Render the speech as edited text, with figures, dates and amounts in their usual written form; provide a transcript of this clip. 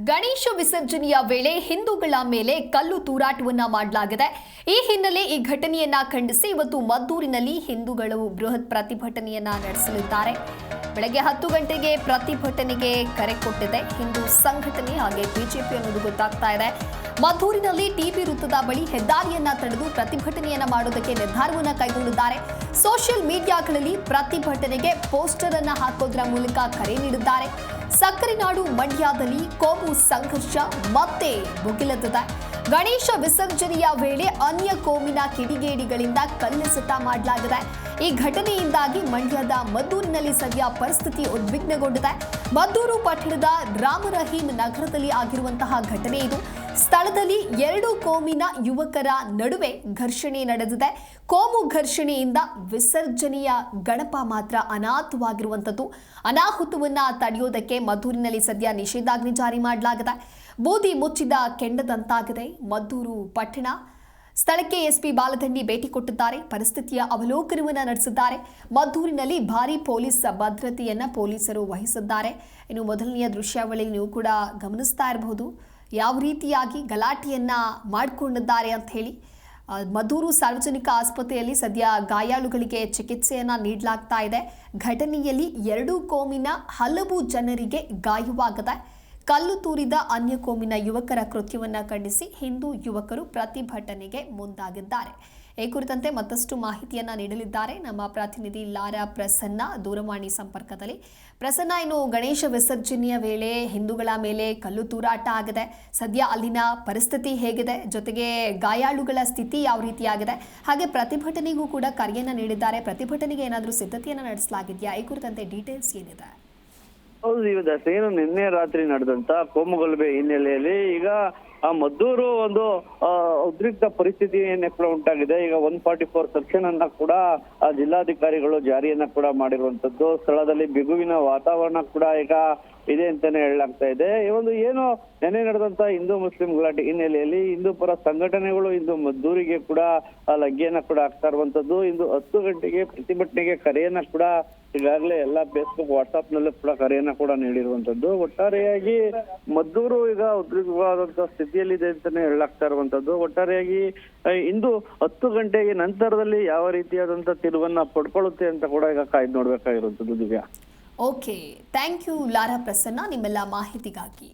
ಗಣೇಶ ವಿಸರ್ಜನೆಯ ವೇಳೆ ಹಿಂದೂಗಳ ಮೇಲೆ ಕಲ್ಲು ತೂರಾಟವನ್ನ ಮಾಡಲಾಗಿದೆ. ಈ ಹಿನ್ನೆಲೆ ಈ ಘಟನೆಯನ್ನ ಖಂಡಿಸಿ ಇವತ್ತು ಮದ್ದೂರಿನಲ್ಲಿ ಹಿಂದೂಗಳು ಬೃಹತ್ ಪ್ರತಿಭಟನೆಯನ್ನ ನಡೆಸಲಿದ್ದಾರೆ. ಬೆಳಗ್ಗೆ 10 ಗಂಟೆಗೆ ಪ್ರತಿಭಟನೆಗೆ ಕರೆ ಕೊಟ್ಟಿದೆ ಹಿಂದೂ ಸಂಘಟನೆ ಹಾಗೆ ಬಿಜೆಪಿ ಅನ್ನೋದು ಗೊತ್ತಾಗ್ತಾ ಇದೆ. ಮದ್ದೂರಿನಲ್ಲಿ ಟಿಬಿ ವೃತ್ತದ ಬಳಿ ಹೆದ್ದಾರಿಯನ್ನ ತಡೆದು ಪ್ರತಿಭಟನೆಯನ್ನ ಮಾಡೋದಕ್ಕೆ ನಿರ್ಧಾರವನ್ನ ಕೈಗೊಂಡಿದ್ದಾರೆ. ಸೋಷಿಯಲ್ ಮೀಡಿಯಾಗಳಲ್ಲಿ ಪ್ರತಿಭಟನೆಗೆ ಪೋಸ್ಟರ್ ಅನ್ನ ಹಾಕೋದ್ರ ಮೂಲಕ ಕರೆ ನೀಡಿದ್ದಾರೆ. ಸಕ್ಕರೆ ನಾಡು ಮಂಡ್ಯದಲ್ಲಿ ಕೋಮು ಸಂಘರ್ಷ ಮತ್ತೆ ಭುಗಿಲೆದ್ದಿದೆ. ಗಣೇಶ ವಿಸರ್ಜನೆಯ ವೇಳೆ ಅನ್ಯ ಕೋಮಿನ ಕಿಡಿಗೇಡಿಗಳಿಂದ ಕಲ್ಲೆಸೆತ ಮಾಡಲಾಗಿದೆ. ಈ ಘಟನೆಯಿಂದಾಗಿ ಮಂಡ್ಯದ ಮದ್ದೂರಿನಲ್ಲಿ ಸದ್ಯ ಪರಿಸ್ಥಿತಿ ಉದ್ವಿಗ್ನಗೊಂಡಿದೆ. ಮದ್ದೂರು ಪಟ್ಟಣದ ರಾಮರಹೀಂ ನಗರದಲ್ಲಿ ಆಗಿರುವಂತಹ ಘಟನೆ ಇದು. ಸ್ಥಳದಲ್ಲಿ 2 ಕೋಮಿನ ಯುವಕರ ನಡುವೆ ಘರ್ಷಣೆ ನಡೆದಿದೆ. ಕೋಮು ಘರ್ಷಣೆಯಿಂದ ವಿಸರ್ಜನೆಯ ಗಣಪ ಮಾತ್ರ ಅನಾಹುತವಾಗಿರುವಂಥದ್ದು. ಅನಾಹುತವನ್ನ ತಡೆಯೋದಕ್ಕೆ ಮದ್ದೂರಿನಲ್ಲಿ ಸದ್ಯ ನಿಷೇಧಾಜ್ಞೆ ಜಾರಿ ಮಾಡಲಾಗಿದೆ. ಬೂದಿ ಮುಚ್ಚಿದ ಕೆಂಡದಂತಾಗಿದೆ ಮದ್ದೂರು ಪಟ್ಟಣ. ಸ್ಥಳಕ್ಕೆ ಎಸ್ಪಿ ಬಾಲದಂಡಿ ಭೇಟಿ ಕೊಟ್ಟಿದ್ದಾರೆ. ಪರಿಸ್ಥಿತಿಯ ಅವಲೋಕನವನ್ನು ನಡೆಸಿದ್ದಾರೆ. ಮದ್ದೂರಿನಲ್ಲಿ ಭಾರೀ ಪೊಲೀಸ್ ಭದ್ರತೆಯನ್ನ ಪೊಲೀಸರು ವಹಿಸಿದ್ದಾರೆ. ಇನ್ನು ಮೊದಲನೆಯ ದೃಶ್ಯಾವಳಿ ನೀವು ಕೂಡ ಗಮನಿಸ್ತಾ ಇರಬಹುದು ಯಾವ ರೀತಿಯಾಗಿ ಗಲಾಟೆಯನ್ನ ಮಾಡಿಕೊಂಡಿದ್ದಾರೆ ಅಂತ ಹೇಳಿ. ಮದ್ದೂರು ಸಾರ್ವಜನಿಕ ಆಸ್ಪತ್ರೆಯಲ್ಲಿ ಸದ್ಯ ಗಾಯಾಳುಗಳಿಗೆ ಚಿಕಿತ್ಸೆಯನ್ನ ನೀಡಲಾಗ್ತಾ ಇದೆ. ಘಟನೆಯಲ್ಲಿ 2 ಕೋಮಿನ ಹಲವು ಜನರಿಗೆ ಗಾಯವಾಗಿದೆ. ಕಲ್ಲು ತೂರಿದ ಅನ್ಯ ಕೋಮಿನ ಯುವಕರ ಕೃತ್ಯವನ್ನ ಖಂಡಿಸಿ ಹಿಂದೂ ಯುವಕರು ಪ್ರತಿಭಟನೆಗೆ ಮುಂದಾಗಿದ್ದಾರೆ. ಈ ಕುರಿತಂತೆ ಮತ್ತಷ್ಟು ಮಾಹಿತಿಯನ್ನ ನೀಡಲಿದ್ದಾರೆ ನಮ್ಮ ಪ್ರತಿನಿಧಿ ಲಾರಾ ಪ್ರಸನ್ನ ದೂರವಾಣಿ ಸಂಪರ್ಕದಲ್ಲಿ. ಪ್ರಸನ್ನ, ಇನ್ನು ಗಣೇಶ ವಿಸರ್ಜನೆಯ ವೇಳೆ ಹಿಂದೂಗಳ ಮೇಲೆ ಕಲ್ಲು ತೂರಾಟ ಆಗಿದೆ. ಸದ್ಯ ಅಲ್ಲಿನ ಪರಿಸ್ಥಿತಿ ಹೇಗಿದೆ, ಜೊತೆಗೆ ಗಾಯಾಳುಗಳ ಸ್ಥಿತಿ ಯಾವ ರೀತಿಯಾಗಿದೆ, ಹಾಗೆ ಪ್ರತಿಭಟನೆಗೂ ಕೂಡ ಕರೆಯನ್ನ ನೀಡಿದ್ದಾರೆ. ಪ್ರತಿಭಟನೆಗೆ ಏನಾದರೂ ಸಿದ್ಧತೆಯನ್ನ ನಡೆಸಲಾಗಿದೆಯಾ? ಈ ಕುರಿತಂತೆ ಡೀಟೇಲ್ಸ್ ಏನಿದೆ? ಹೌದು, ಏನು ನಿನ್ನೆ ರಾತ್ರಿ ನಡೆದಂತ ಕೋಮುಗಲಭೆ ಹಿನ್ನೆಲೆಯಲ್ಲಿ ಈಗ ಮದ್ದೂರು ಒಂದು ಉದ್ರಿಕ್ತ ಪರಿಸ್ಥಿತಿ ಕೂಡ ಉಂಟಾಗಿದೆ. ಈಗ 144 ಸೆಕ್ಷನ್ ಅನ್ನ ಕೂಡ ಜಿಲ್ಲಾಧಿಕಾರಿಗಳು ಜಾರಿಯನ್ನ ಕೂಡ ಮಾಡಿರುವಂತದ್ದು. ಸ್ಥಳದಲ್ಲಿ ಬಿಗುವಿನ ವಾತಾವರಣ ಕೂಡ ಈಗ ಇದೆ ಅಂತಾನೆ ಹೇಳಲಾಗ್ತಾ ಇದೆ. ಈ ಒಂದು ಏನು ನೆನೆ ನಡೆದಂತ ಹಿಂದೂ ಮುಸ್ಲಿಂ ಗಲಾಟೆ ಹಿನ್ನೆಲೆಯಲ್ಲಿ ಹಿಂದೂ ಪರ ಸಂಘಟನೆಗಳು ಇಂದು ಮದ್ದೂರಿಗೆ ಕೂಡ ಲಗ್ಗೆಯನ್ನ ಕೂಡ ಆಗ್ತಾ ಇರುವಂತದ್ದು. ಇಂದು 10 ಗಂಟೆಗೆ ಪ್ರತಿಭಟನೆಗೆ ಕರೆಯನ್ನ ಕೂಡ ಈಗಾಗಲೇ ಎಲ್ಲ ಫೇಸ್ಬುಕ್ ವಾಟ್ಸ್ಆಪ್ ನಲ್ಲೂ ಕೂಡ ಕರೆಯನ್ನ ಕೂಡ ನೀಡಿರುವಂತದ್ದು. ಒಟ್ಟಾರೆಯಾಗಿ ಮದ್ದೂರು ಈಗ ಉದ್ರಿಕ್ತವಾದಂತಹ ಸ್ಥಿತಿಯಲ್ಲಿದೆ ಅಂತಾನೆ ಹೇಳಲಾಗ್ತಾ ಇರುವಂತದ್ದು. ಒಟ್ಟಾರೆಯಾಗಿ ಇಂದು 10 ಗಂಟೆಗೆ ನಂತರದಲ್ಲಿ ಯಾವ ರೀತಿಯಾದಂತಹ ತಿರುವನ್ನ ಪಡ್ಕೊಳ್ಳುತ್ತೆ ಅಂತ ಕೂಡ ಈಗ ಕಾಯ್ದು ನೋಡ್ಬೇಕಾಗಿರುವಂತದ್ದು. Divya, okay, thank you Lara Prasanna ನಿಮ್ಮೆಲ್ಲ ಮಾಹಿತಿಗಾಗಿ.